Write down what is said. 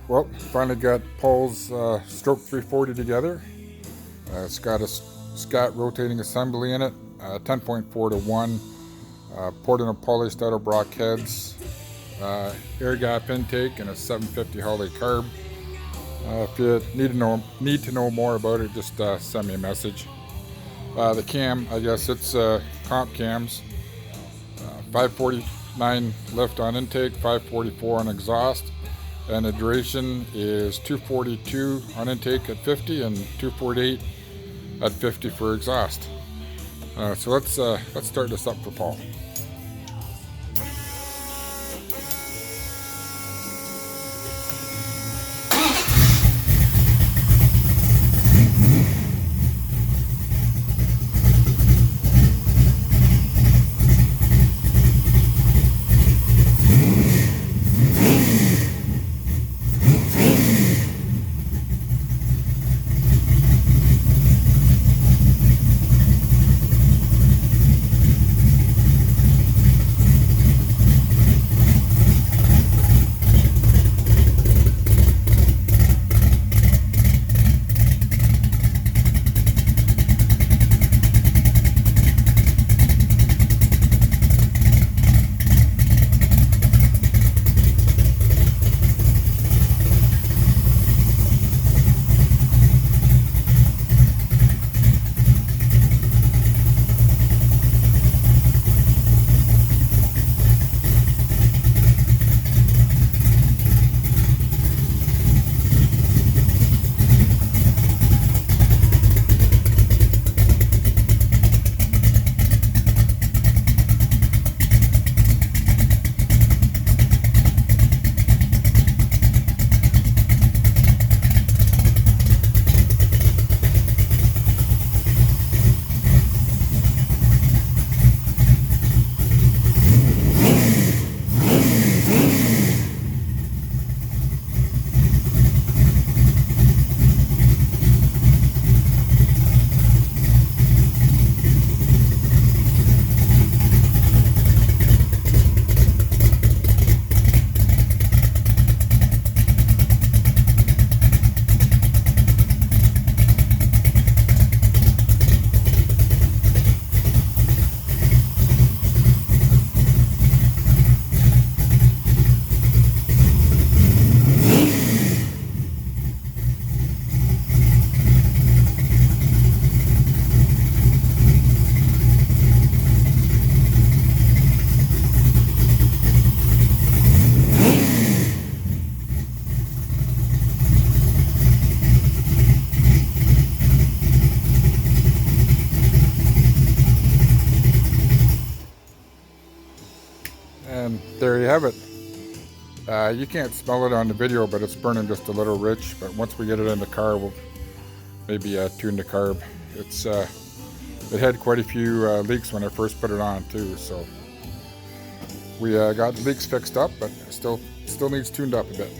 Well, finally got Paul's stroke 340 together. It's got a Scat Rotating Assembly in it, 10.4 to 1, poured in a polished Edelbrock Heads, air gap intake, and a 750 Holly carb. If you need to know more about it, just send me a message. The cam, I guess it's comp cams, 549 lift on intake, 544 on exhaust, and the duration is 242 on intake at 50 and 248 at 50 for exhaust. So let's start this up for Paul. And there you have it. You can't smell it on the video, but it's burning just a little rich. But once we get it in the car, we'll maybe tune the carb. It had quite a few leaks when I first put it on too, so we got the leaks fixed up, but still needs tuned up a bit.